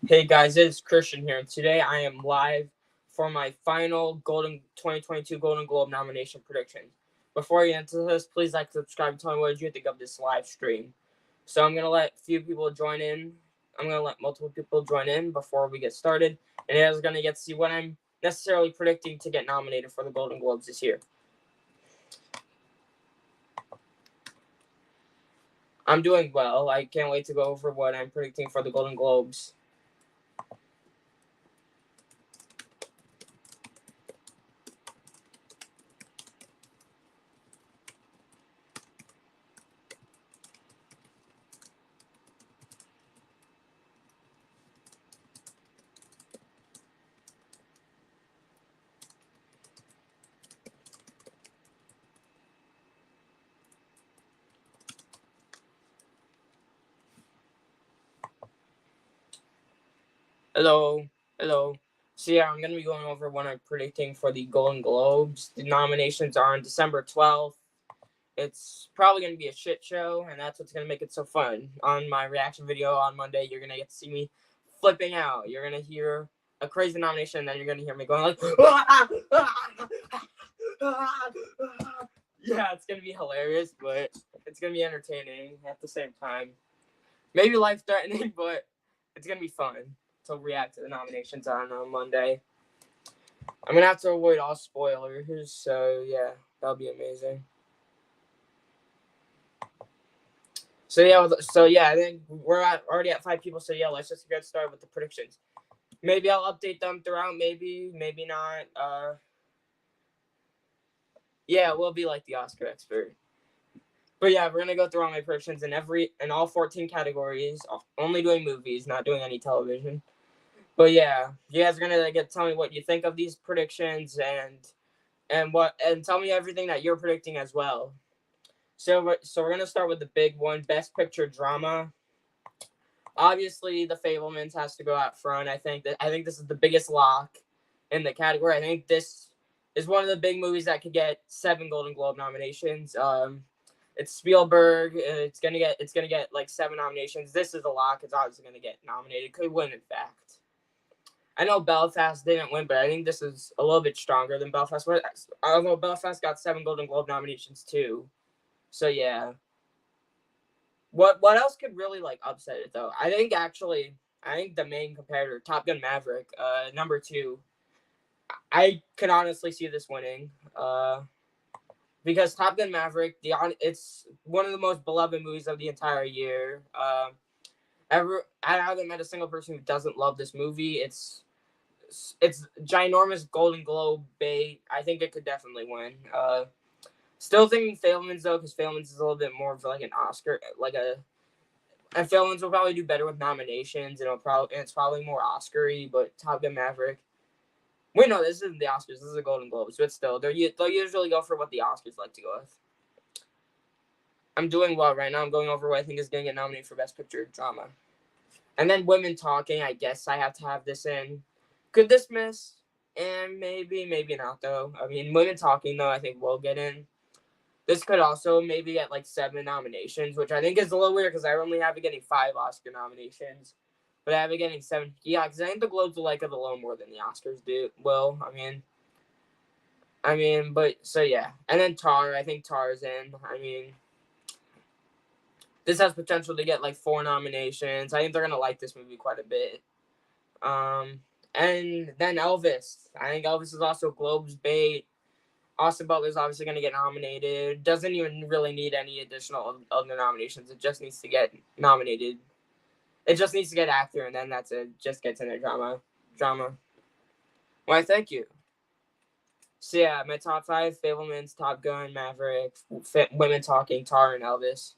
Hey guys, it's Christian here, and today I am live for my final 2022 Golden Globe nomination prediction. Before I get into this, please like, subscribe, and tell me what you think of this live stream. So I'm gonna let a few people join in. I'm gonna let multiple people join in before we get started, and you guys are gonna get to see what I'm necessarily predicting to get nominated for the Golden Globes this year. I'm doing well. I can't wait to go over what I'm predicting for the Golden Globes. Hello, hello. So yeah, I'm gonna be going over what I'm predicting for the Golden Globes. The nominations are on December 12th. It's probably gonna be a shit show, and that's what's gonna make it so fun. On my reaction video on Monday, you're gonna get to see me flipping out. You're gonna hear a crazy nomination, and then you're gonna hear me going like, yeah, it's gonna be hilarious, but it's gonna be entertaining at the same time. Maybe life threatening, but it's gonna be fun to react to the nominations on Monday. I'm gonna have to avoid all spoilers, so yeah, that'll be amazing. So yeah, I think we're already at 5 people. So yeah, let's just get started with the predictions. Maybe I'll update them throughout. Maybe not. Yeah, we'll be like the Oscar expert. But yeah, we're gonna go through all my predictions in all 14 categories. Only doing movies, not doing any television. But yeah, you guys are gonna tell me what you think of these predictions and tell me everything that you're predicting as well. So we're gonna start with the big one, Best Picture Drama. Obviously, The Fabelmans has to go out front. I think this is the biggest lock in the category. I think this is one of the big movies that could get 7 Golden Globe nominations. It's Spielberg. It's gonna get like 7 nominations. This is a lock. It's obviously gonna get nominated. Could win, in fact. I know Belfast didn't win, but I think this is a little bit stronger than Belfast. Although Belfast got 7 Golden Globe nominations too. So yeah. What else could really like upset it though? I think the main competitor, Top Gun Maverick, number 2. I can honestly see this winning. Because Top Gun Maverick, it's one of the most beloved movies of the entire year. I haven't met a single person who doesn't love this movie. It's ginormous Golden Globe bait. I think it could definitely win. Still thinking Fabelmans though, because Fabelmans is a little bit more of like an Oscar, and Fabelmans will probably do better with nominations, and it's probably more Oscar-y. But Top Gun Maverick. Wait, no, this isn't the Oscars. This is the Golden Globes, but still, they'll usually go for what the Oscars like to go with. I'm doing well right now. I'm going over what I think is going to get nominated for Best Picture Drama. And then Women Talking, I guess I have to have this in. Could this miss? And maybe not, though. I mean, Women Talking, though, I think will get in. This could also maybe get like 7 nominations, which I think is a little weird because I only have it getting 5 Oscar nominations. But I have it getting 7. Yeah, because I think the Globes will like it a little more than the Oscars do. Well, but so yeah. And then Tar, I think Tar's in. This has potential to get like 4 nominations. I think they're gonna like this movie quite a bit. And then Elvis. I think Elvis is also Globes bait. Austin Butler's obviously gonna get nominated. Doesn't even really need any additional other nominations. It just needs to get nominated. It just needs to get actor, and then that's it. Just gets in their drama. Why? Thank you. So yeah, my top 5: Fabelmans, Top Gun, Maverick, Women Talking, Tar, and Elvis.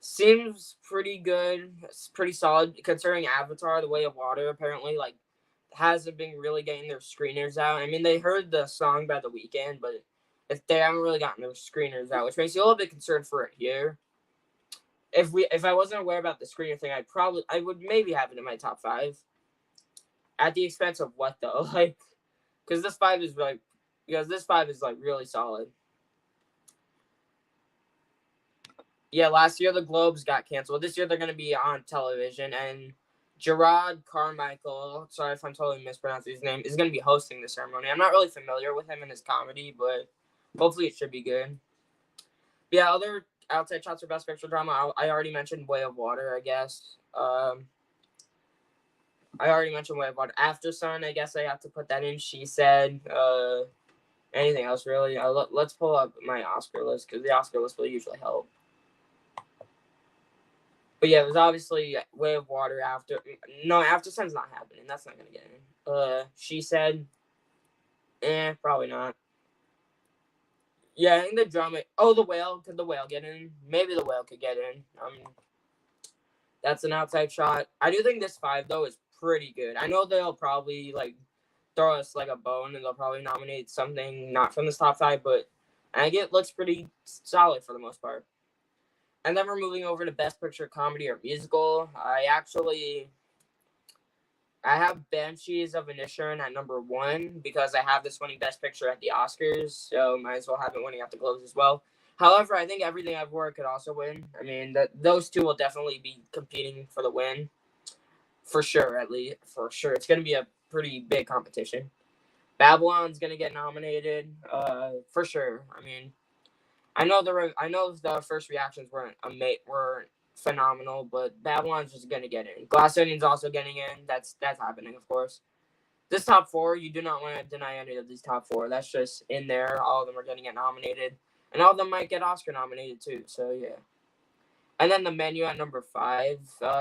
Seems pretty good. It's pretty solid considering Avatar: The Way of Water apparently hasn't been really getting their screeners out. I mean, they heard the song by The Weeknd, but if they haven't really gotten their screeners out, which makes you a little bit concerned for it here. If I wasn't aware about the screener thing, I would maybe have it in my top 5. At the expense of what though? Because this 5 is really solid. Yeah, last year the Globes got canceled. This year they're going to be on television, and Gerard Carmichael, sorry if I'm totally mispronouncing his name, is going to be hosting the ceremony. I'm not really familiar with him and his comedy, but hopefully it should be good. Yeah, other outside shots for Best Picture Drama, I already mentioned Way of Water, I guess. I already mentioned Way of Water. After Sun, I guess I have to put that in. She Said. Anything else, really? Let's pull up my Oscar list, because the Oscar list will usually help. But yeah, there's obviously Way of Water after. No, After Sun's not happening. That's not going to get in. She Said. Probably not. Yeah, I think the drama. Oh, The Whale. Could The Whale get in? Maybe The Whale could get in. That's an outside shot. I do think this 5, though, is pretty good. I know they'll probably, like, throw us, like, a bone, and they'll probably nominate something not from this top 5, but I think it looks pretty solid for the most part. And then we're moving over to Best Picture Comedy or Musical. I have Banshees of Inisherin at number 1 because I have this winning Best Picture at the Oscars, so might as well have it winning at the Globes as well. However, I think Everything I've Worked could also win. I mean, those two will definitely be competing for the win. For sure, at least. For sure. It's going to be a pretty big competition. Babylon's going to get nominated. For sure. I mean, I know the first reactions weren't phenomenal, but Babylon's just going to get in. Glass Onion's also getting in. That's happening, of course. This top 4, you do not want to deny any of these top 4. That's just in there. All of them are going to get nominated. And all of them might get Oscar nominated, too. So, yeah. And then The Menu at number 5.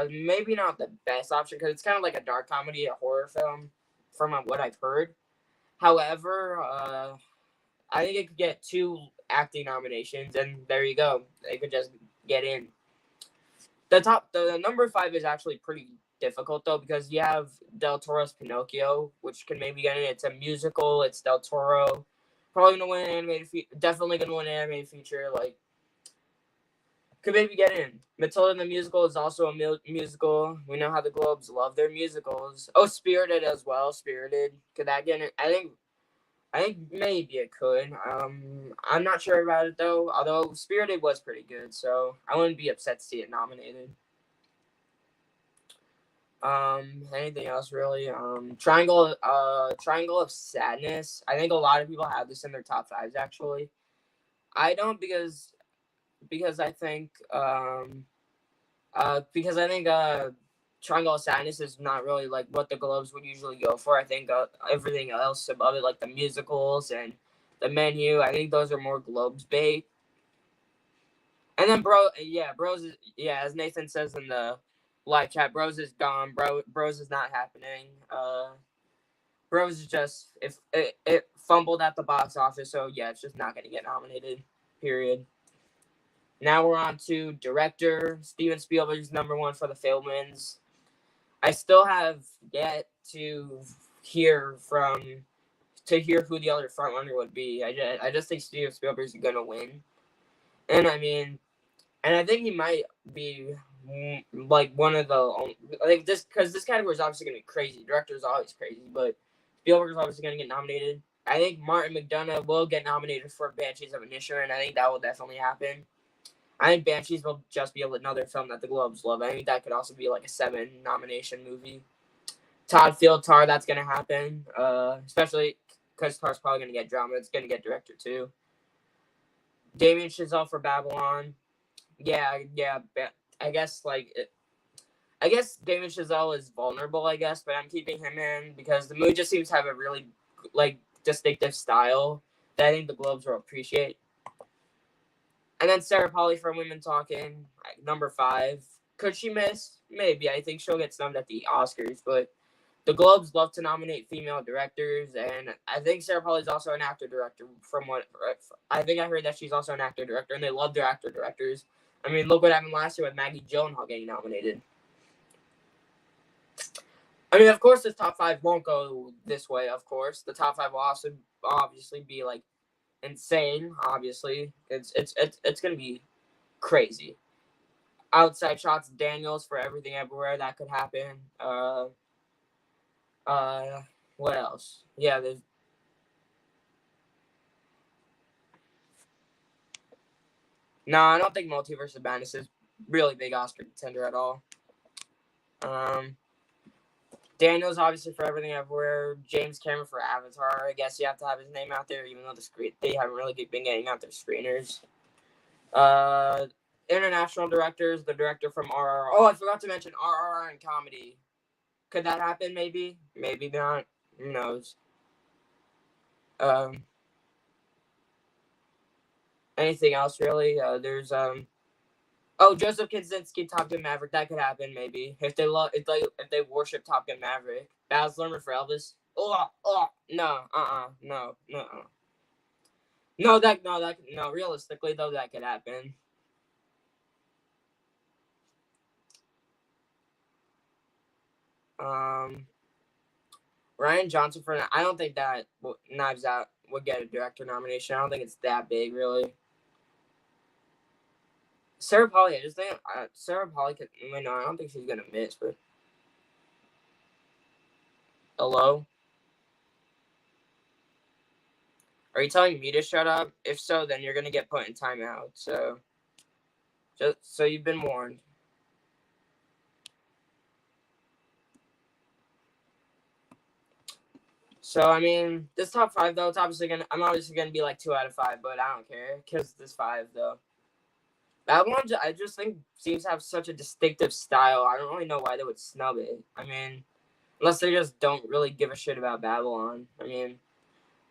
Maybe not the best option because it's kind of like a dark comedy, a horror film, from what I've heard. However, I think it could get 2 acting nominations, and there you go. They could just get in. The number 5 is actually pretty difficult, though, because you have Del Toro's Pinocchio, which can maybe get in. It's a musical. It's Del Toro. Probably going to win an animated feature. Definitely going to win an animated feature. Like, could maybe get in. Matilda the Musical is also a musical. We know how the Globes love their musicals. Oh, Spirited as well. Spirited. Could that get in? I think maybe it could. I'm not sure about it, though. Although Spirited was pretty good, so I wouldn't be upset to see it nominated. Anything else really? Triangle of Sadness. I think a lot of people have this in their top 5s, actually. I don't because I think Triangle of Sadness is not really like what the Globes would usually go for. I think everything else above it, like the musicals and The Menu, I think those are more Globes bait. And then Bros is, as Nathan says in the live chat, Bros is gone. Bros is not happening. Bros is just it fumbled at the box office, so yeah, it's just not gonna get nominated. Period. Now we're on to director. Steven Spielberg's number 1 for The Fabelmans. I still have yet to hear who the other frontrunner would be. I just think Steven Spielberg's gonna win, and I think he might be like one of the like this because this category is obviously gonna be crazy. Director is always crazy, but Spielberg's obviously gonna get nominated. I think Martin McDonagh will get nominated for Banshees of Inisherin, and I think that will definitely happen. I think Banshees will just be another film that the Globes love. I think that could also be like a 7-nomination movie. Todd Field, Tar, that's going to happen. Especially because Tar's probably going to get drama. It's going to get director too. Damien Chazelle for Babylon. Yeah. I guess Damien Chazelle is vulnerable, I guess, but I'm keeping him in because the movie just seems to have a really like distinctive style that I think the Globes will appreciate. And then Sarah Polley for Women Talking, number 5. Could she miss? Maybe. I think she'll get snubbed at the Oscars, but the Globes love to nominate female directors, and I think Sarah Polley's also an actor-director. From what I think I heard that she's also an actor-director, and they love their actor-directors. I mean, look what happened last year with Maggie Gyllenhaal getting nominated. I mean, of course, this top 5 won't go this way, of course. The top 5 will also obviously be, like, insane, obviously. It's going to be crazy. Outside shots, Daniels for Everything Everywhere, that could happen. What else? Yeah, there's... No, I don't think Multiverse of Madness is really big Oscar contender at all. Daniels obviously for Everything Everywhere. James Cameron for Avatar. I guess you have to have his name out there, even though they haven't really been getting out their screeners. International directors. The director from RRR. Oh, I forgot to mention RRR and comedy. Could that happen? Maybe. Maybe not. Who knows? Anything else really? There's Joseph Kosinski, Top Gun Maverick. That could happen maybe if they worship Top Gun Maverick. Baz Luhrmann for Elvis. No. Realistically though, that could happen. Rian Johnson for I don't think that Knives Out would get a director nomination. I don't think it's that big really. Sarah Polley, I just think Sarah Polley could. No, I don't think she's gonna miss. But hello, are you telling me to shut up? If so, then you're gonna get put in timeout. So, just so you've been warned. So I mean, this top 5 though, I'm obviously gonna be like 2 out of 5, but I don't care because this 5 though. Babylon, I just think seems to have such a distinctive style. I don't really know why they would snub it. I mean, unless they just don't really give a shit about Babylon. I mean,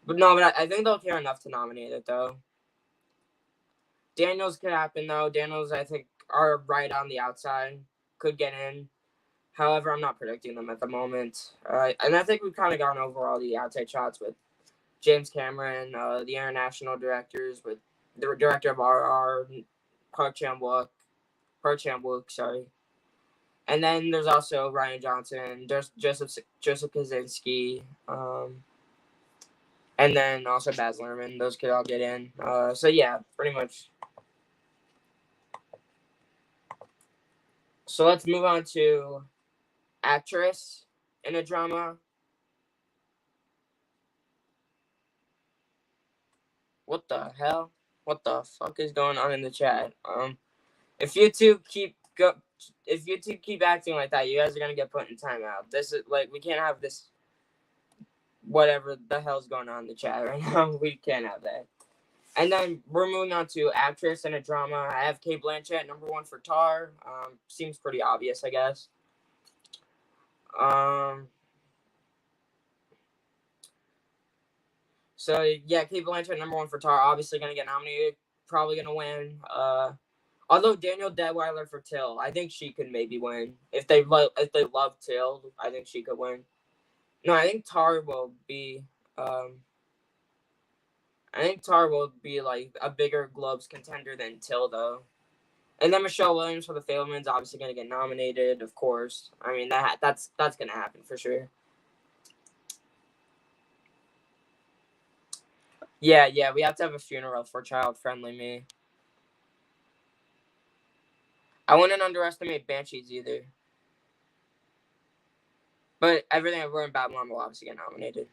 but I think they'll care enough to nominate it though. Daniels could happen though. Daniels, I think, are right on the outside. Could get in. However, I'm not predicting them at the moment. And I think we've kind of gone over all the outside shots with James Cameron, the international directors, with the director of RR, Park Chan-wook, sorry. And then there's also Rian Johnson, Joseph Kosinski, and then also Baz Luhrmann. Those could all get in. So yeah, pretty much. So let's move on to actress in a drama. What the hell? What the fuck is going on in the chat? If you two keep acting like that, you guys are gonna get put in timeout. This is like we can't have this. Whatever the hell's going on in the chat right now, we can't have that. And then we're moving on to actress in a drama. I have Cate Blanchett, number 1 for Tar. Seems pretty obvious, I guess. So yeah, Cate Blanchett, number 1 for Tar, obviously gonna get nominated, probably gonna win. Although Danielle Deadwyler for Till, I think she could maybe win if they love Till. I think she could win. No, I think Tar will be. I think Tar will be like a bigger Globes contender than Till though. And then Michelle Williams for The Fabelmans obviously gonna get nominated, of course. I mean that's gonna happen for sure. Yeah, we have to have a funeral for Child Friendly Me. I wouldn't underestimate Banshees either. But Everything Everywhere in Babylon will obviously get nominated.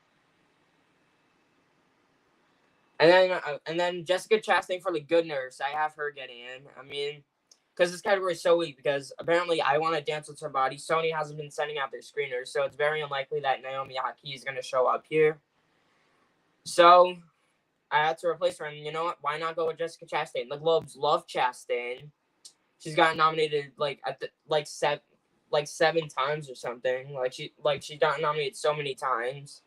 And then Jessica Chastain for The Good Nurse. I have her getting in. I mean, because this category is so weak. Because apparently, I Want to Dance with Somebody. Sony hasn't been sending out their screeners, so it's very unlikely that Naomi Aki is going to show up here. So I had to replace her, and you know what? Why not go with Jessica Chastain? The Globes love Chastain. She's gotten nominated seven times or something. She got nominated so many times.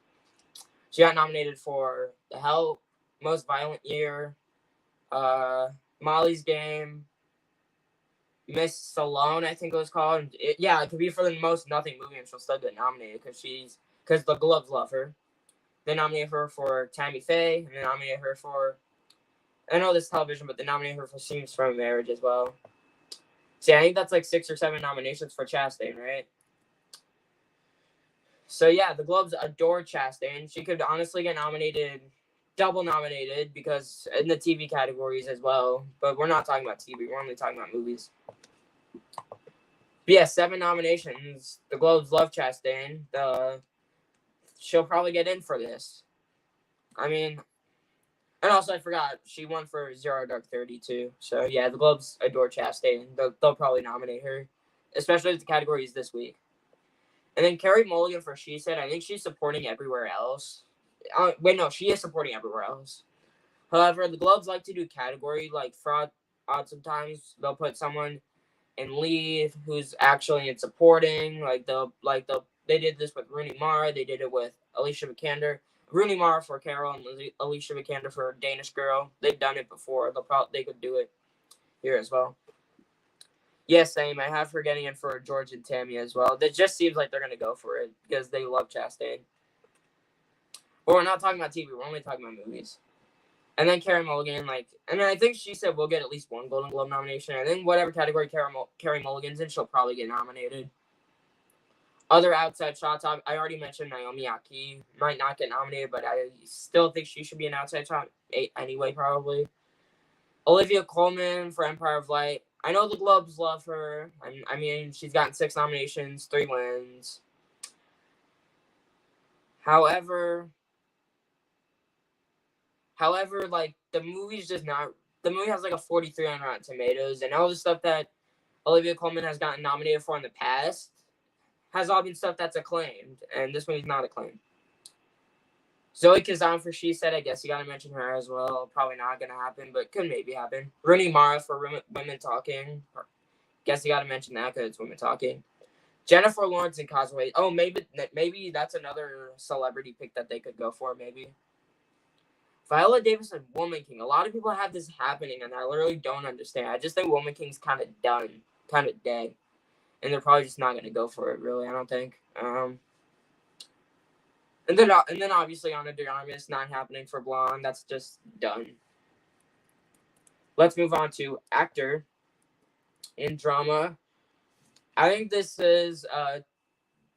She got nominated for The Help, Most Violent Year, Molly's Game, Miss Salone, I think it was called. It could be for the Most Nothing movie, and she'll still get nominated because the Globes love her. They nominated her for Tammy Faye, and they nominated her for, I know this television, but they nominated her for Scenes from Marriage as well. See, I think that's like 6 or 7 nominations for Chastain, right? So yeah, the Globes adore Chastain. She could honestly get double nominated, because in the TV categories as well. But we're not talking about TV. We're only talking about movies. But yeah, 7 nominations. The Globes love Chastain. She'll probably get in for this. I mean, and also I forgot, she won for Zero Dark 30 too. So yeah, the Globes adore Chastain. They'll probably nominate her, especially if the category is this week. And then Carrie Mulligan for She Said, I think she's supporting Everywhere Else. Wait, no, she is supporting Everywhere Else. However, the Globes like to do category like fraud. Odd sometimes they'll put someone in lead who's actually in supporting. They did this with Rooney Mara. They did it with Alicia Vikander. Rooney Mara for Carol and Alicia Vikander for Danish Girl. They've done it before. They could do it here as well. Yeah, same. I have her getting in for George and Tammy as well. It just seems like they're going to go for it because they love Chastain. But we're not talking about TV. We're only talking about movies. And then Carrie Mulligan, and then I think She Said we'll get at least one Golden Globe nomination. And then whatever category Carrie Mulligan's in, she'll probably get nominated. Other outside shots, I already mentioned Naomi Aki. Might not get nominated, but I still think she should be an outside shot anyway, probably. Olivia Colman for Empire of Light. I know the Globes love her. I mean, she's gotten 6 nominations, 3 wins. However, the movie's just not. The movie has like a 43 on Rotten Tomatoes, and all the stuff that Olivia Colman has gotten nominated for in the past has all been stuff that's acclaimed, and this movie's not acclaimed. Zoe Kazan for She Said, I guess you gotta mention her as well. Probably not gonna happen, but could maybe happen. Rooney Mara for Women Talking. Guess you gotta mention that because it's Women Talking. Jennifer Lawrence and Causeway. Oh, maybe that's another celebrity pick that they could go for, maybe. Viola Davis and Woman King. A lot of people have this happening, and I literally don't understand. I just think Woman King's kind of done, kind of dead. And they're probably just not going to go for it, really, I don't think. And then obviously Ana de Armas, not happening for Blonde. That's just done. Let's move on to actor in drama. I think this is, I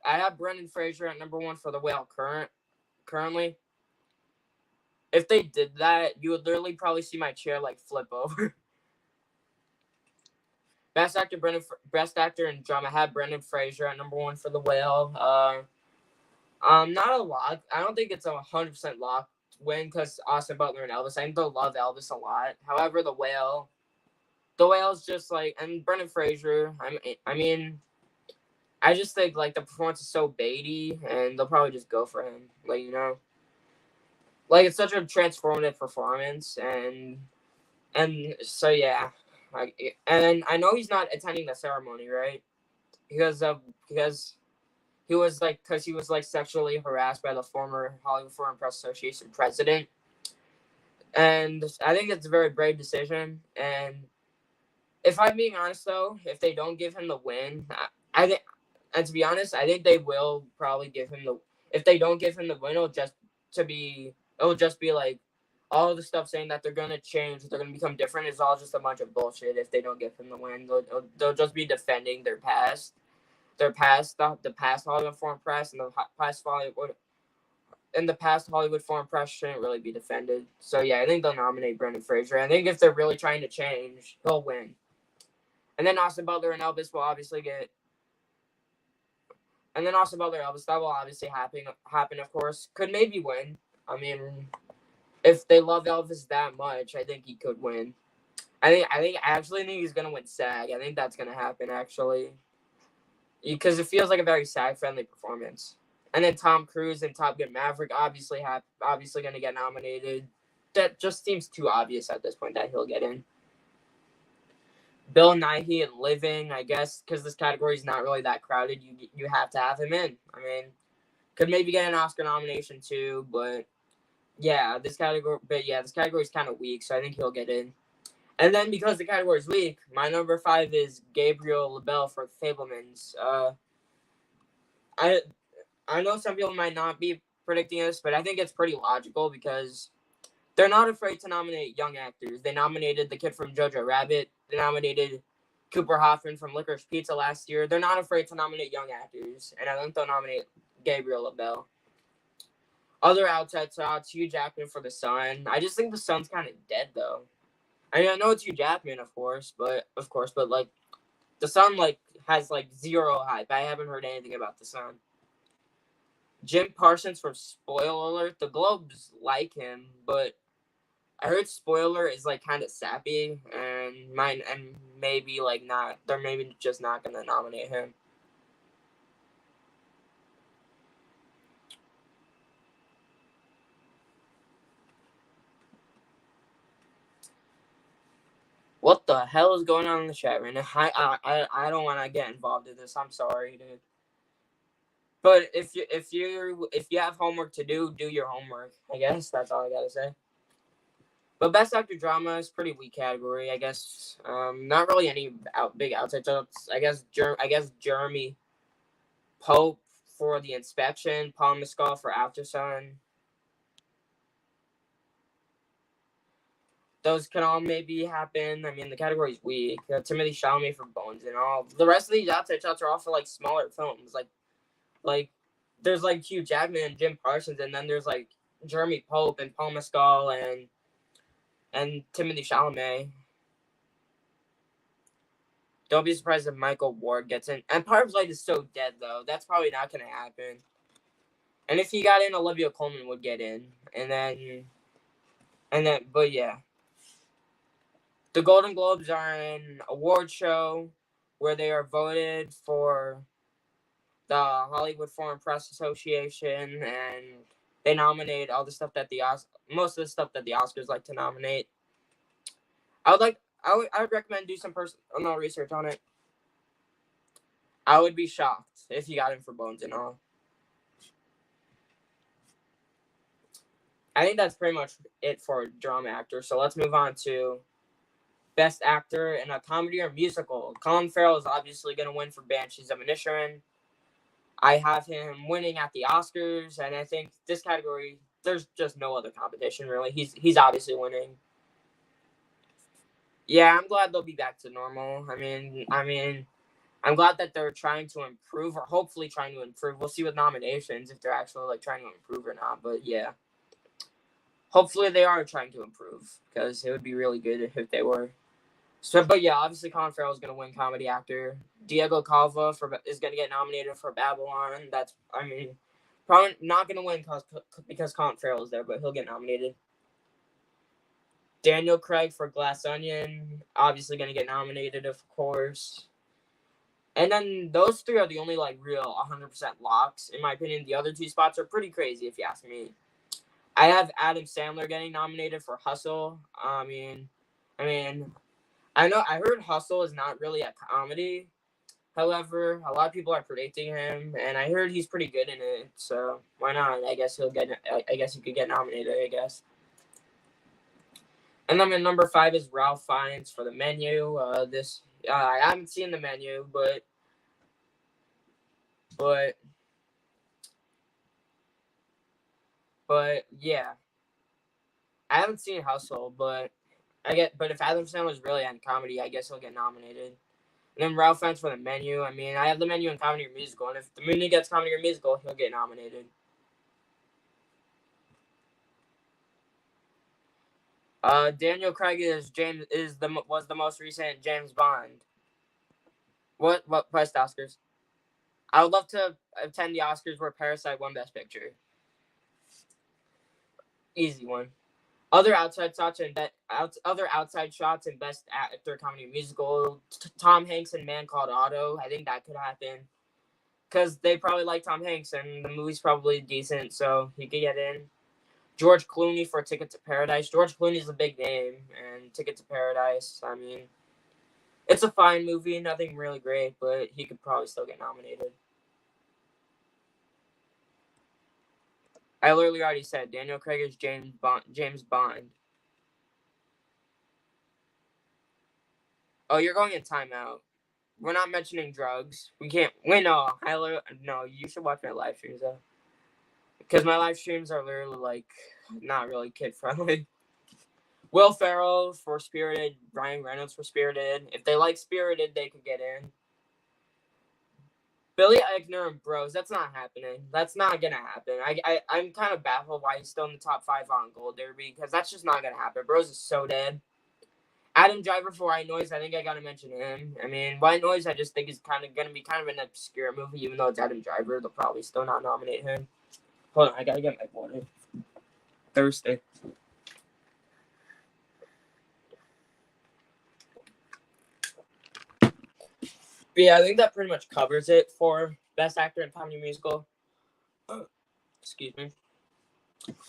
have Brendan Fraser at number 1 for The Whale currently. If they did that, you would literally probably see my chair, flip over. Best actor in drama, I have Brendan Fraser at number 1 for The Whale. Not a lot. I don't think it's a 100% lock win because Austin Butler and Elvis. I think they'll love Elvis a lot. However, The Whale's just and Brendan Fraser. I mean, I just think the performance is so baity, and they'll probably just go for him. It's such a transformative performance, and so yeah. And I know he's not attending the ceremony, right? Because he was sexually harassed by the former Hollywood Foreign Press Association president. And I think it's a very brave decision. And if I'm being honest, though, if they don't give him the win, I think, and to be honest, I think they will probably give him the. If they don't give him the win, it'll just be all the stuff saying that they're gonna change, they're gonna become different is all just a bunch of bullshit. If they don't give him the win, they'll just be defending their past. The past Hollywood Foreign Press and the past Hollywood Foreign Press shouldn't really be defended. So yeah, I think they'll nominate Brendan Fraser. I think if they're really trying to change, he'll win. And then Austin Butler and Elvis will obviously get. And then Austin Butler and Elvis, that will obviously happen. Of course, could maybe win. I mean, if they love Elvis that much, I think he could win. I actually think he's gonna win SAG. I think that's gonna happen actually. Because it feels like a very SAG-friendly performance. And then Tom Cruise and Top Gun Maverick obviously going to get nominated. That just seems too obvious at this point that he'll get in. Bill Nighy and Living, I guess, because this category is not really that crowded, you have to have him in. I mean, could maybe get an Oscar nomination too, but yeah, this category is kind of weak, so I think he'll get in. And then because the category is weak, my number 5 is Gabriel LaBelle for Fabelmans. I know some people might not be predicting this, but I think it's pretty logical because they're not afraid to nominate young actors. They nominated the kid from Jojo Rabbit. They nominated Cooper Hoffman from Licorice Pizza last year. They're not afraid to nominate young actors, and I think they'll nominate Gabriel LaBelle. Other outside shots, Hugh Jackman for The Sun. I just think The Sun's kind of dead, though. I mean, I know it's Hugh Jackman, of course, but The Sun has zero hype. I haven't heard anything about The Sun. Jim Parsons for Spoiler Alert. The Globes like him, but I heard Spoiler is kind of sappy, and maybe not. They're maybe just not gonna nominate him. the hell is going on in the chat right now? I don't want to get involved in this. I'm sorry, dude. But if you have homework to do your homework. I guess that's all I gotta say. But best actor drama is pretty weak category. I guess not really any big outside shots. I guess Jeremy Pope for The Inspection, Paul Mescal for Aftersun. Those can all maybe happen. I mean, the category's weak. Timothy Chalamet for Bones and all. The rest of these outside shots are all for like smaller films. Like there's like Hugh Jackman and Jim Parsons, and then there's like Jeremy Pope and Paul Mescal and Timothy Chalamet. Don't be surprised if Michael Ward gets in. Empire of Light is so dead though. That's probably not gonna happen. And if he got in, Olivia Colman would get in. And then but yeah. The Golden Globes are an award show where they are voted for the Hollywood Foreign Press Association, and they nominate all the stuff that most of the stuff that the Oscars like to nominate. I would recommend do some personal research on it. I would be shocked if you got in for Bones and all. I think that's pretty much it for drama actor. So let's move on to Best Actor in a Comedy or Musical. Colin Farrell is obviously going to win for Banshees of Inisherin. I have him winning at the Oscars, and I think this category, there's just no other competition, really. He's obviously winning. Yeah, I'm glad they'll be back to normal. I mean, I'm glad that they're trying to improve, or hopefully trying to improve. We'll see with nominations if they're actually like trying to improve or not. But yeah, hopefully they are trying to improve, because it would be really good if they were. So, but yeah, obviously Colin Farrell is going to win comedy actor. Diego Calva is going to get nominated for Babylon. Probably not going to win because Colin Farrell is there, but he'll get nominated. Daniel Craig for Glass Onion, obviously going to get nominated, of course. And then those three are the only like real 100% locks, in my opinion. The other two spots are pretty crazy, if you ask me. I have Adam Sandler getting nominated for Hustle. I heard Hustle is not really a comedy. However, a lot of people are predicting him, and I heard he's pretty good in it. So why not? I guess he could get nominated, I guess. And then number 5 is Ralph Fiennes for The Menu. I haven't seen The Menu, but yeah, I haven't seen Hustle, but if Adam Sandler was really on comedy, I guess he'll get nominated. And then Ralph Fiennes for The Menu. I mean, I have The Menu in comedy or musical, and if The Menu gets comedy or musical, he'll get nominated. Daniel Craig was the most recent James Bond. What best Oscars? I would love to attend the Oscars where Parasite won Best Picture. Easy one. Other outside shots and Best Actor Comedy Musical. Tom Hanks in Man Called Otto. I think that could happen because they probably like Tom Hanks and the movie's probably decent, so he could get in. George Clooney for Ticket to Paradise. George Clooney's a big name, and Ticket to Paradise, I mean, it's a fine movie, nothing really great, but he could probably still get nominated. I literally already said Daniel Craig is James Bond. Oh, you're going in timeout. We're not mentioning drugs. We can't. Wait, no. No, you should watch my live streams, though. Because my live streams are literally, like, not really kid-friendly. Will Ferrell for Spirited. Ryan Reynolds for Spirited. If they like Spirited, they could get in. Billy Eichner and Bros. That's not happening. That's not going to happen. I'm kind of baffled why he's still in the top 5 on Gold Derby, because that's just not going to happen. Bros is so dead. Adam Driver for White Noise. I think I got to mention him. I mean, White Noise I just think is kind of going to be kind of an obscure movie, even though it's Adam Driver. They'll probably still not nominate him. Hold on, I got to get my water. Thirsty. But yeah, I think that pretty much covers it for Best Actor in Comedy Musical. Excuse me.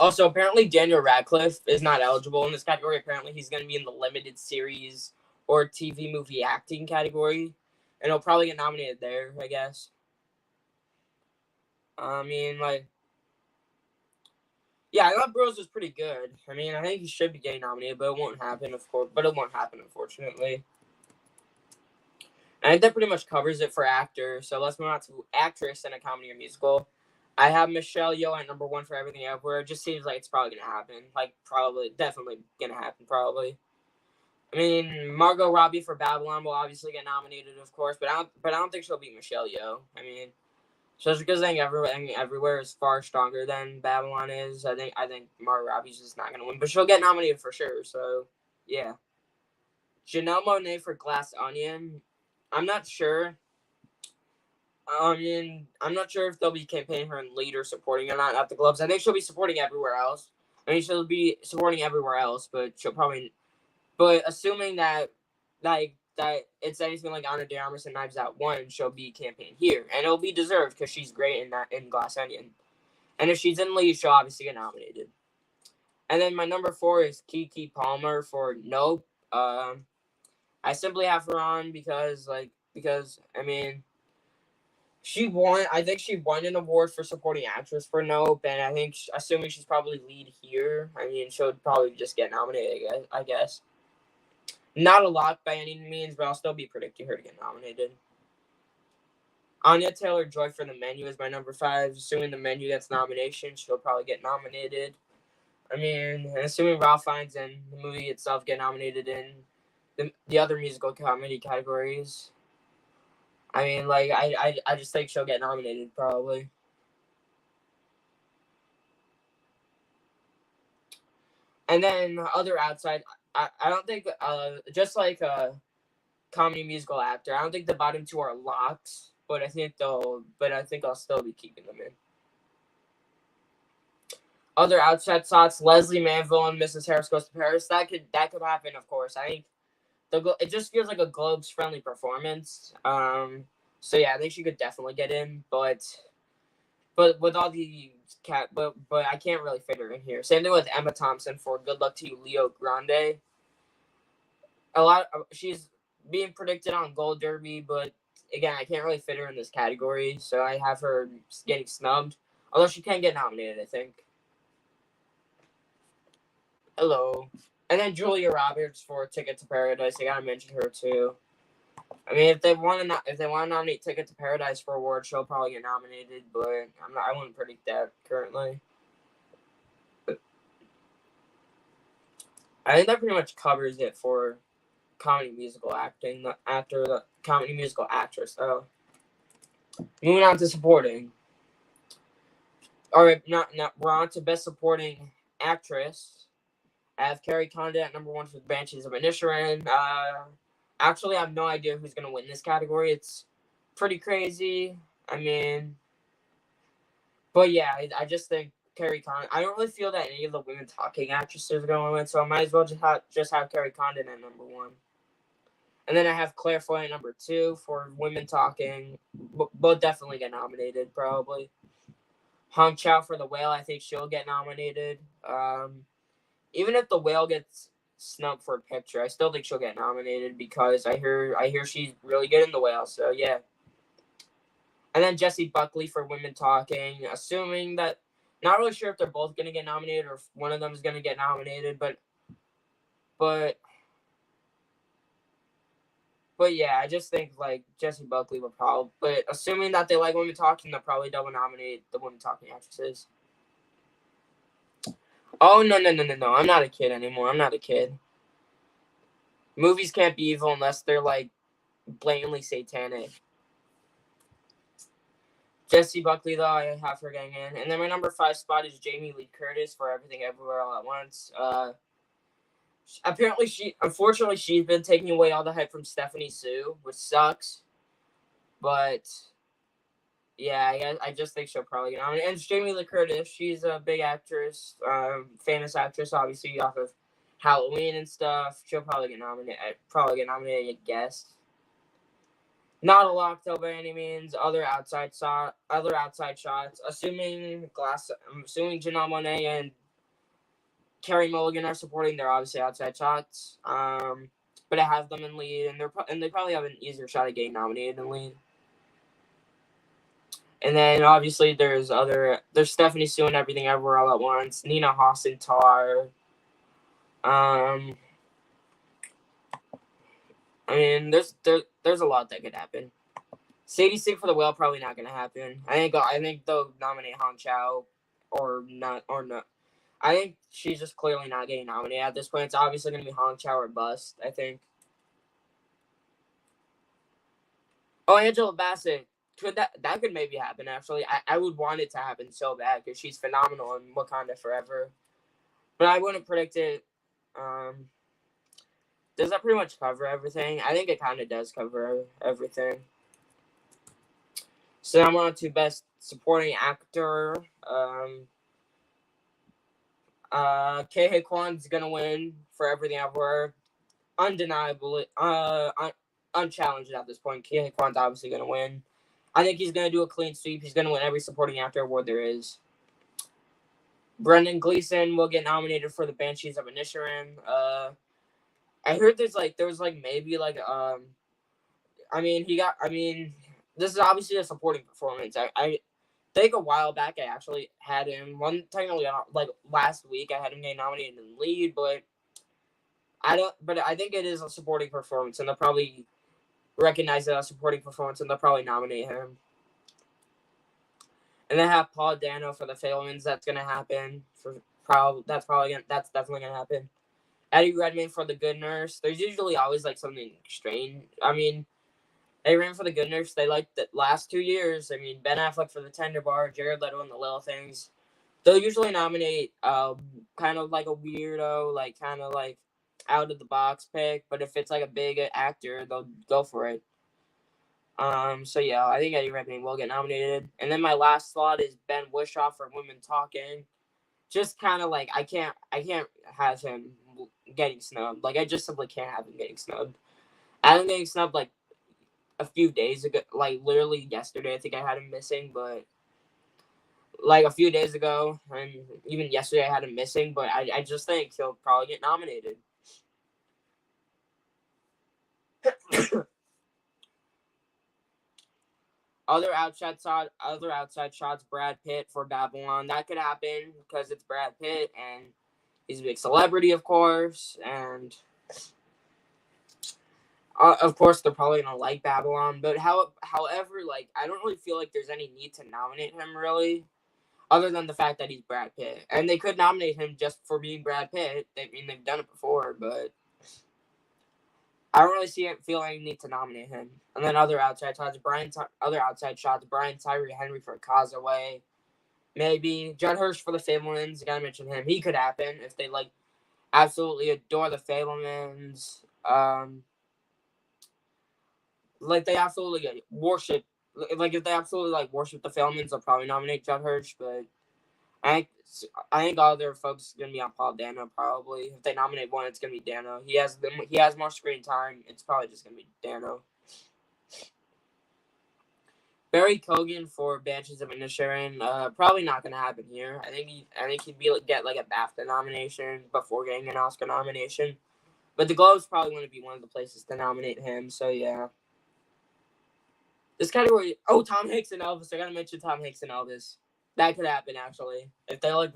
Also, apparently Daniel Radcliffe is not eligible in this category. Apparently he's going to be in the limited series or TV movie acting category, and it'll probably get nominated there, I guess. I mean, like, yeah, I thought Bros was pretty good. I mean, I think he should be getting nominated, but it won't happen, of course. But it won't happen, unfortunately. I think that pretty much covers it for actor. So let's move on to actress in a comedy or musical. I have Michelle Yeoh at number 1 for Everything Everywhere. It just seems like it's probably gonna happen. Like, probably, definitely gonna happen. Probably. I mean, Margot Robbie for Babylon will obviously get nominated, of course, but I don't think she'll beat Michelle Yeoh. I mean, just because I think everywhere is far stronger than Babylon is. I think Margot Robbie's just not gonna win, but she'll get nominated for sure. So yeah, Janelle Monáe for Glass Onion. I'm not sure. I mean, I'm not sure if they'll be campaigning her in lead or supporting or not at the Globes. I think she'll be supporting everywhere else. I mean, she'll be supporting everywhere else, but she'll probably. But assuming that, that it's anything like Ana de Armas and Knives Out 1, she'll be campaigning here, and it'll be deserved because she's great in Glass Onion. And if she's in lead, she'll obviously get nominated. And then my number 4 is Keke Palmer for Nope. I simply have her on because I mean, she won. I think she won an award for supporting actress for Nope, and I think assuming she's probably lead here, I mean, she'll probably just get nominated. I guess. Not a lot by any means, but I'll still be predicting her to get nominated. Anya Taylor-Joy for The Menu is my number 5. Assuming The Menu gets nomination, she'll probably get nominated. I mean, assuming Ralph Fiennes and the movie itself get nominated in the other musical comedy categories, I mean, like, I just think she'll get nominated, probably. And then other outside, I don't think, just like a comedy musical actor, I don't think the bottom 2 are locks, but I think I'll still be keeping them in. Other outside spots, Leslie Manville and Mrs. Harris Goes to Paris. That could happen, of course. I think it just feels like a Globes friendly performance. So yeah, I think she could definitely get in, but with all the but I can't really fit her in here. Same thing with Emma Thompson for Good Luck to You, Leo Grande. She's being predicted on Gold Derby, but again, I can't really fit her in this category, so I have her getting snubbed. Although she can get nominated, I think. Hello. And then Julia Roberts for Ticket to Paradise. I gotta mention her too. I mean, if they want to nominate Ticket to Paradise for award, she'll probably get nominated. But I wouldn't predict that currently. I think that pretty much covers it for comedy musical acting. The comedy musical actress. So moving on to supporting. All right, we're on to best supporting actress. I have Carrie Condon at number 1 for The Banshees of Inisherin. Actually, I have no idea who's going to win this category. It's pretty crazy. I mean, but yeah, I just think Carrie Condon. I don't really feel that any of the women talking actresses are going to win, so I might as well just have Carrie Condon at number 1. And then I have Claire Foy at number 2 for women talking. Both definitely get nominated, probably. Hong Chow for The Whale. I think she'll get nominated. Even if The Whale gets snubbed for a picture, I still think she'll get nominated because I hear she's really good in The Whale. So yeah. And then Jessie Buckley for Women Talking. Assuming that, not really sure if they're both gonna get nominated or if one of them is gonna get nominated, but yeah, I just think like Jessie Buckley will probably. But assuming that they like Women Talking, they'll probably double nominate the Women Talking actresses. Oh, no. I'm not a kid anymore. I'm not a kid. Movies can't be evil unless they're, like, blatantly satanic. Jessie Buckley, though, I have her getting in. And then my number 5 spot is Jamie Lee Curtis for Everything Everywhere All at Once. Unfortunately, she's been taking away all the hype from Stephanie Sue, which sucks. But yeah, I just think she'll probably get nominated. And it's Jamie Lee Curtis. She's a big actress, famous actress, obviously, off of Halloween and stuff. She'll probably get nominated. I guess. Not a lock though by any means. Other outside shots. Assuming Janelle Monáe and Carey Mulligan are supporting, they're obviously outside shots. but it has them in lead, and they probably have an easier shot at getting nominated in lead. And then obviously there's Stephanie Sue and Everything Everywhere All at Once, Nina Haas and Tar. I mean, there's a lot that could happen. Sadie Sink for the Whale probably not gonna happen. I think they'll nominate Hong Chau or not. I think she's just clearly not getting nominated at this point. It's obviously gonna be Hong Chau or bust, I think. Oh, Angela Bassett. That could maybe happen actually. I would want it to happen so bad because she's phenomenal in Wakanda Forever. But I wouldn't predict it. Does that pretty much cover everything? I think it kind of does cover everything. So I'm on to Best Supporting Actor. Ke Huy Quan's gonna win for Everything Everywhere. Undeniably, unchallenged at this point. Ke Huy Quan's obviously gonna win. I think he's gonna do a clean sweep. He's gonna win every Supporting Actor award there is. Brendan Gleeson will get nominated for the Banshees of Inisherin. I heard there was maybe this is obviously a supporting performance. I think a while back I actually had him last week I had him getting nominated in lead, but I think it is a supporting performance and they'll probably recognize it as a supporting performance and they'll probably nominate him. And then have Paul Dano for the Fabelmans. That's gonna happen. That's definitely gonna happen. Eddie Redmayne for The Good Nurse. There's usually always something strange. I mean, they ran for The Good Nurse. They the last 2 years. I mean, Ben Affleck for The Tender Bar, Jared Leto in The Little Things. They'll usually nominate kind of like a weirdo, kind of out of the box pick. But if it's a big actor, they'll go for it. So yeah, I think Eddie Redmayne will get nominated. And then my last slot is Ben Whishaw for Women Talking. Just kind of I can't have him getting snubbed. I just simply can't have him getting snubbed. I had him getting snubbed a few days ago, literally yesterday. I think I had him missing, but a few days ago and even yesterday I had him missing. But I just think he'll probably get nominated. Other outside shots, Brad Pitt for Babylon. That could happen because it's Brad Pitt and he's a big celebrity, of course. And of course, they're probably going to like Babylon. But however, I don't really feel like there's any need to nominate him, really. Other than the fact that he's Brad Pitt. And they could nominate him just for being Brad Pitt. They've done it before, but I don't really feel any need to nominate him. And then other outside shots, Brian Tyree Henry for Causeway. Maybe Judd Hirsch for the Fabelmans. Gotta mention him. He could happen if they absolutely adore the Fabelmans. They absolutely worship. If they absolutely worship the Fabelmans, they'll probably nominate Judd Hirsch. But I think all their folks are gonna be on Paul Dano probably. If they nominate one, it's gonna be Dano. He has more screen time. It's probably just gonna be Dano. Barry Keoghan for Banshees of Inisherin. Probably not gonna happen here. I think he'd get a BAFTA nomination before getting an Oscar nomination. But the Globe's probably going to be one of the places to nominate him. So yeah. This category. Oh, Tom Hanks and Elvis. I gotta mention Tom Hanks and Elvis. That could happen actually. If they love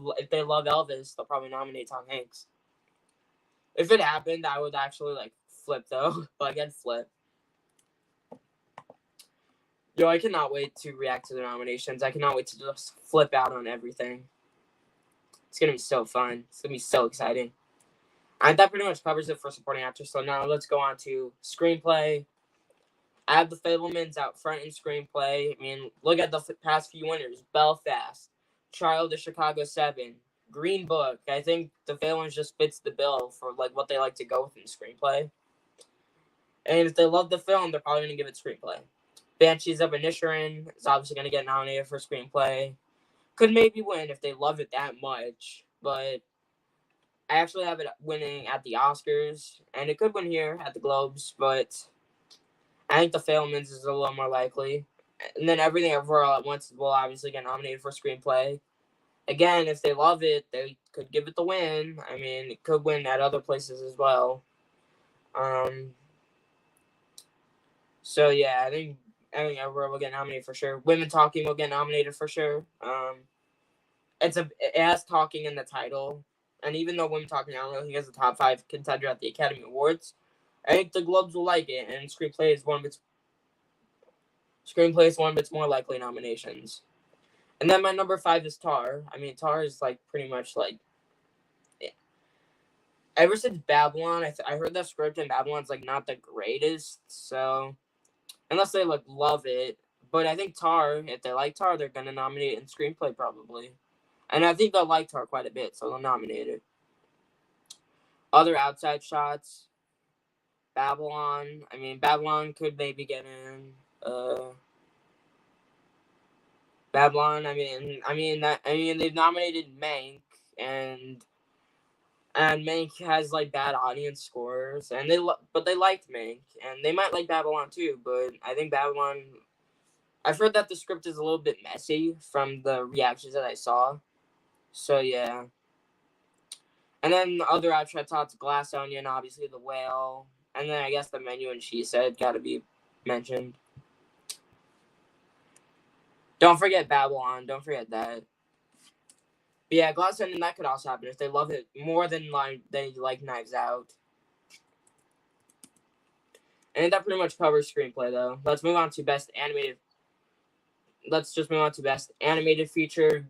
Elvis, they'll probably nominate Tom Hanks. If it happened, I would actually flip though. I'd flip. Yo, I cannot wait to react to the nominations. I cannot wait to just flip out on everything. It's gonna be so fun. It's gonna be so exciting. And that pretty much covers it for supporting actors. So now let's go on to screenplay. I have the Fabelmans out front in screenplay. I mean, look at the past few winners. Belfast, Trial of the Chicago 7, Green Book. I think the Fabelmans just fits the bill for what they like to go with in screenplay. And if they love the film, they're probably going to give it screenplay. Banshees of Inisherin is obviously going to get nominated for screenplay. Could maybe win if they love it that much, but I actually have it winning at the Oscars, and it could win here at the Globes, but I think the Fabelmans is a little more likely. And then Everything Everywhere All at Once will obviously get nominated for screenplay. Again, if they love it, they could give it the win. I mean, it could win at other places as well. So yeah, I think Everywhere will get nominated for sure. Women Talking will get nominated for sure. It has talking in the title, and even though Women Talking, I don't really think it's a top 5 contender at the Academy Awards. I think the Globes will like it, and Screenplay is one of its more likely nominations. And then my number 5 is Tar. I mean, Tar is like pretty much like ever since Babylon. I heard that script in Babylon's like not the greatest, so unless they like love it. But I think Tar, if they like Tar, they're gonna nominate it in Screenplay probably, and I think they'll like Tar quite a bit, so they'll nominate it. Other outside shots, Babylon. I mean, Babylon could maybe get in. Babylon. They've nominated Mank, and Mank has like bad audience scores, and but they liked Mank, and they might like Babylon too. But I think Babylon. I've heard that the script is a little bit messy from the reactions that I saw, so yeah. And then the other outside thoughts, Glass Onion, obviously The Whale, and then I guess The Menu and She Said got to be mentioned. Don't forget Babylon. Don't forget that. But yeah, Glass Onion, that could also happen if they love it more than like they like Knives Out. And that pretty much covers screenplay, though. Let's move on to best animated. Let's just move on to best animated feature.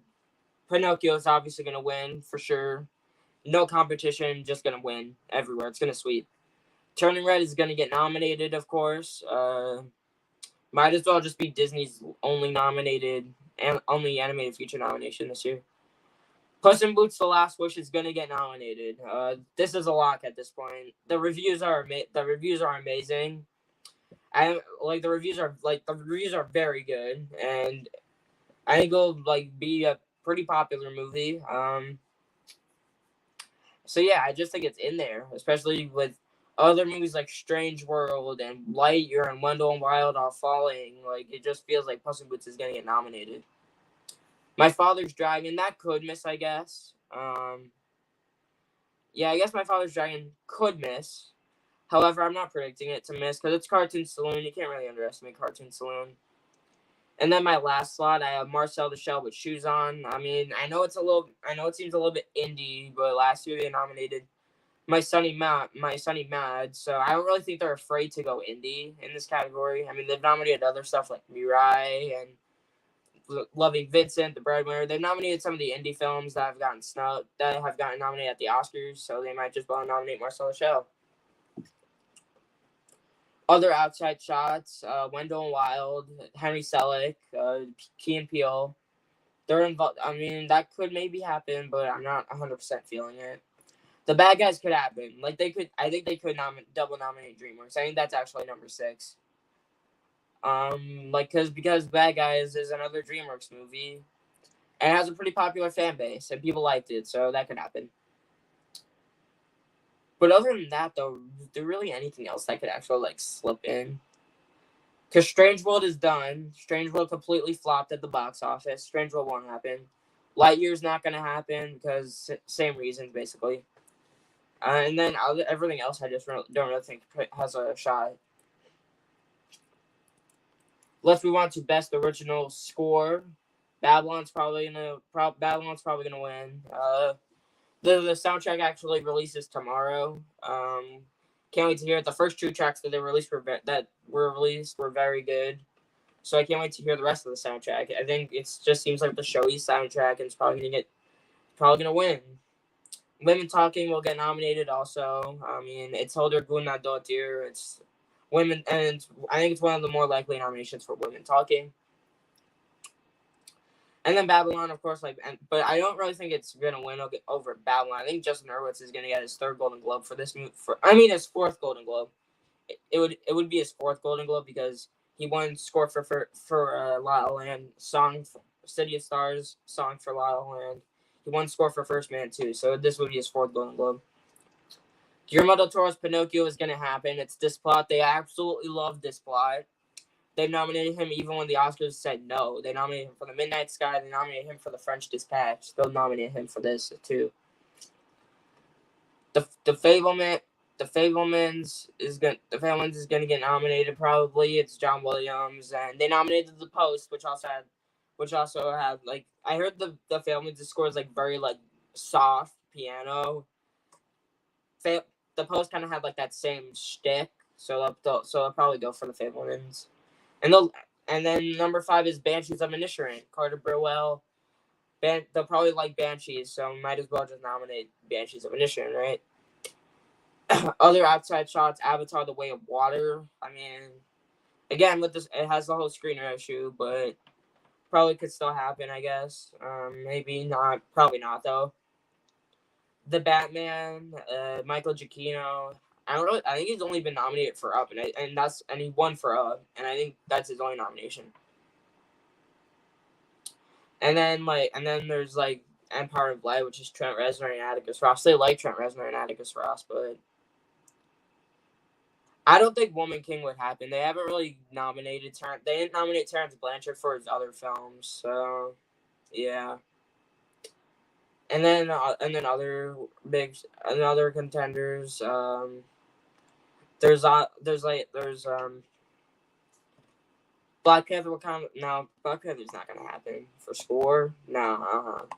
Pinocchio is obviously going to win for sure. No competition, just going to win everywhere. It's going to sweep. Turning Red is going to get nominated, of course. Might as well just be Disney's only animated feature nomination this year. Puss in Boots: The Last Wish is going to get nominated. This is a lock at this point. The reviews are amazing. The reviews are very good, and I think it'll be a pretty popular movie. So yeah, I just think it's in there, especially with other movies like Strange World and Lightyear and Wendell and Wild all falling. It just feels like Puss in Boots is gonna get nominated. My Father's Dragon, that could miss, I guess. Yeah, I guess My Father's Dragon could miss. However, I'm not predicting it to miss because it's Cartoon Saloon. You can't really underestimate Cartoon Saloon. And then my last slot, I have Marcel the Shell with Shoes On. I mean, I know it seems a little bit indie, but last year they nominated My Sunny Mad. So I don't really think they're afraid to go indie in this category. I mean, they've nominated other stuff like Mirai and Loving Vincent, The Breadwinner. They've nominated some of the indie films that have gotten nominated at the Oscars. So they might just well nominate Marcel the Shell. Other outside shots, Wendell and Wild, Henry Selick, Key and Peele. They're involved. I mean, that could maybe happen, but I'm not 100% feeling it. The Bad Guys could happen. I think they could double nominate DreamWorks. I think that's actually number 6. Because Bad Guys is another DreamWorks movie, and it has a pretty popular fan base, and people liked it, so that could happen. But other than that, though, is there really anything else that could actually slip in? Because Strange World is done. Strange World completely flopped at the box office. Strange World won't happen. Lightyear's not going to happen because same reasons, basically. And then everything else I just don't really think has a shot. Let's move on to Best Original Score. Babylon's probably gonna win. The soundtrack actually releases tomorrow. Can't wait to hear it. The first 2 tracks that were released were very good. So I can't wait to hear the rest of the soundtrack. I think it just seems like the showy soundtrack, and it's probably gonna win. Women Talking will get nominated also. I mean, it's Hildur Guðnadóttir. It's women, and I think it's one of the more likely nominations for Women Talking. And then Babylon, of course, but I don't really think it's gonna win over Babylon. I think Justin Hurwitz is gonna get his 3rd Golden Globe for this movie. His 4th Golden Globe. It would be his 4th Golden Globe because he won score for La La Land, song for City of Stars, song for La La Land. He won score for First Man too, so this would be his 4th Golden Globe. Guillermo del Toro's Pinocchio is gonna happen. It's this plot. They absolutely love this plot. They nominated him even when the Oscars said no. They nominated him for The Midnight Sky. They nominated him for The French Dispatch. They'll nominate him for this too. The Fabelman. The Fabelmans is gonna get nominated probably. It's John Williams, and they nominated The Post, which also had like I heard the Fabelmans score is like very like soft piano. The Post kind of had like that same shtick, so they'll probably go for the Fabelmans, and then number 5 is Banshees of Inisherin, Carter Burwell. They'll probably like Banshees, so might as well just nominate Banshees of Inisherin, right? Other outside shots, Avatar: The Way of Water. I mean, again, with this, it has the whole screener issue, but probably could still happen, I guess. Maybe not. Probably not, though. The Batman, Michael Giacchino. I think he's only been nominated for Up, and he won for Up, and I think that's his only nomination. And then there's like Empire of Light, which is Trent Reznor and Atticus Ross. They like Trent Reznor and Atticus Ross, but I don't think Woman King would happen. They haven't really nominated They didn't nominate Terrence Blanchard for his other films, so yeah. And then other contenders. There's Black Panther. No, Black Panther's not gonna happen for score. No.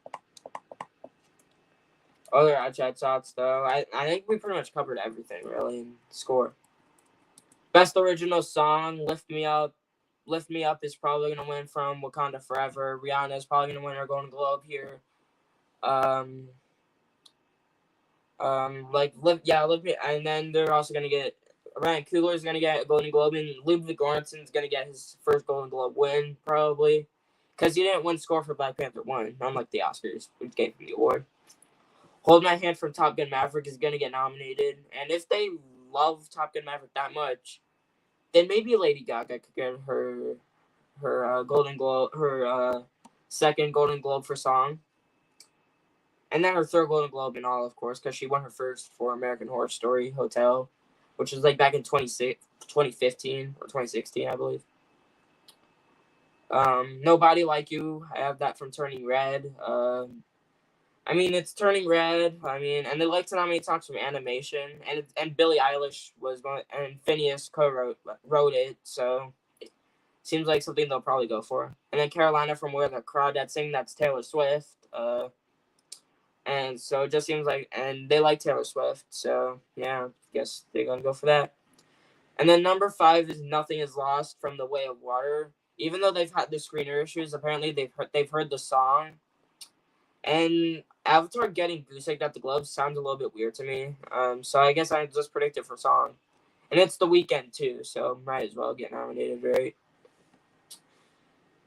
Other outside shots though. I think we pretty much covered everything really in score. Best original song, Lift Me Up. Lift Me Up is probably going to win from Wakanda Forever. Rihanna is probably going to win her Golden Globe here. Lift Me. And then they're also going to get Ryan Coogler is going to get a Golden Globe, and Ludwig Göransson is going to get his first Golden Globe win probably, because he didn't win score for Black Panther 1, unlike the Oscars, which gave him the award. Hold My Hand from Top Gun Maverick is going to get nominated, and if they love Top Gun Maverick that much, then maybe Lady Gaga could get her Golden Globe, her second Golden Globe for song, and then her third Golden Globe in all, of course, because she won her first for American Horror Story Hotel, which was like back in 2015 or 2016, I believe. Nobody Like You, I have that from Turning Red. I mean, it's Turning Red. I mean, and they like to nominate songs from animation, and Billie Eilish and Phineas wrote it, so it seems like something they'll probably go for. And then Carolina from Where the Crawdads Sing, that's Taylor Swift. And so it just seems like, and they like Taylor Swift, so yeah, I guess they're gonna go for that. And then number 5 is Nothing Is Lost from The Way of Water. Even though they've had the screener issues, apparently they've heard the song. And Avatar getting goose egged at the Globes sounds a little bit weird to me. So I guess I just predict it for song. And it's The Weeknd too, so might as well get nominated, right?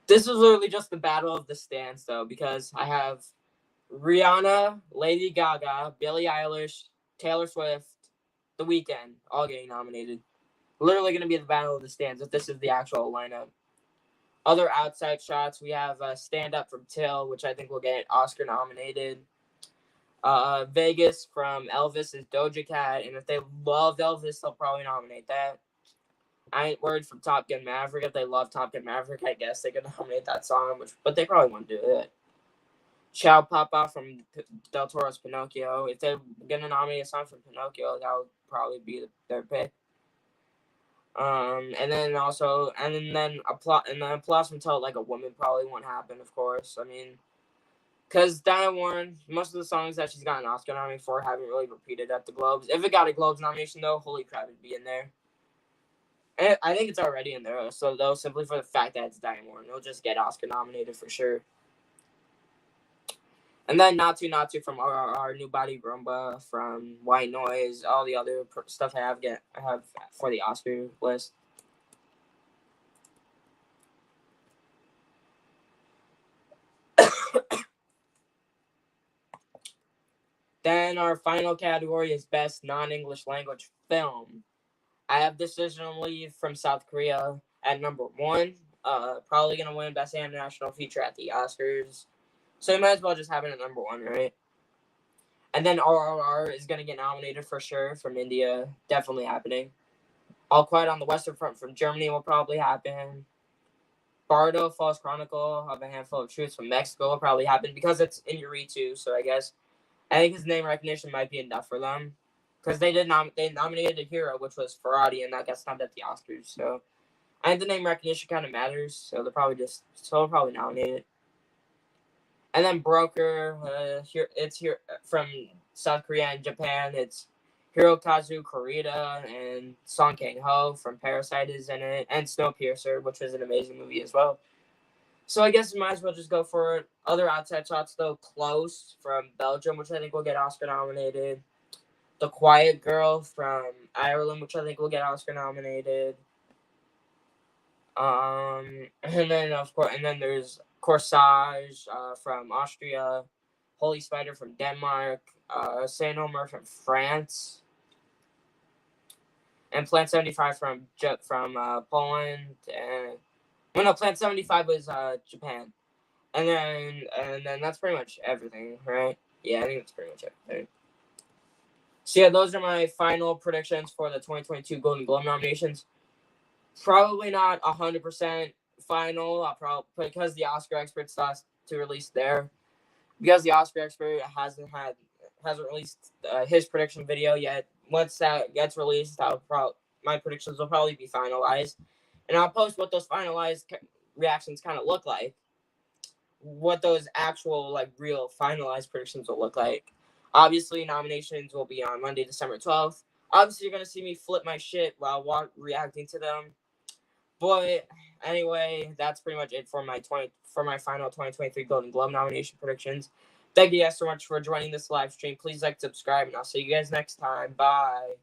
This is literally just the battle of the stands, though, because I have Rihanna, Lady Gaga, Billie Eilish, Taylor Swift, The Weeknd, all getting nominated. Literally going to be the battle of the stands if this is the actual lineup. Other outside shots, we have Stand Up from Till, which I think will get Oscar nominated. Vegas from Elvis is Doja Cat, and if they love Elvis, they'll probably nominate that. I ain't worried from Top Gun Maverick. If they love Top Gun Maverick, I guess they could nominate that song, but they probably won't do it. Ciao Papa from Del Toro's Pinocchio. If they're going to nominate a song from Pinocchio, that would probably be their pick. And then applause from Tell It Like a Woman probably won't happen, of course. I mean, because Diane Warren, most of the songs that she's gotten an Oscar nomination for haven't really repeated at the Globes. If it got a Globes nomination, though, holy crap, it'd be in there. And I think it's already in there, so though, simply for the fact that it's Diane Warren, it'll just get Oscar nominated for sure. And then Natsu Natsu from our New Body Rumba, from White Noise, all the other stuff I have for the Oscar list. Then our final category is Best Non-English Language Film. I have Decision Leave from South Korea at number 1. Probably going to win Best International Feature at the Oscars. So you might as well just have it at number 1, right? And then RRR is going to get nominated for sure from India. Definitely happening. All Quiet on the Western Front from Germany will probably happen. Bardo, False Chronicle of a Handful of Truths from Mexico will probably happen because it's Inuyaritu, so I think his name recognition might be enough for them. because they nominated a hero, which was Ferrari, and that got snubbed at the Oscars. So I think the name recognition kind of matters. So they'll probably nominate it. And then Broker, it's here from South Korea and Japan. It's Hirokazu Kurita and Song Kang-ho from Parasite is in it, and Snowpiercer, which was an amazing movie as well. So I guess we might as well just go for it. Other outside shots, though, Close from Belgium, which I think will get Oscar nominated. The Quiet Girl from Ireland, which I think will get Oscar nominated. And then there's Corsage from Austria, Holy Spider from Denmark, Saint Omer from France, and Plant 75 from Poland. Plant 75 was Japan. And then that's pretty much everything, right? Yeah, I think that's pretty much everything. So yeah, those are my final predictions for the 2022 Golden Globe nominations. Probably not 100% final. Because the Oscar Expert still to release because the Oscar Expert hasn't released his prediction video yet. Once that gets released, my predictions will probably be finalized, and I'll post what those finalized reactions kind of look like. What those actual real finalized predictions will look like. Obviously, nominations will be on Monday, December 12th. Obviously, you're gonna see me flip my shit while reacting to them. But anyway, that's pretty much it for my final 2023 Golden Globe nomination predictions. Thank you guys so much for joining this live stream. Please subscribe, and I'll see you guys next time. Bye.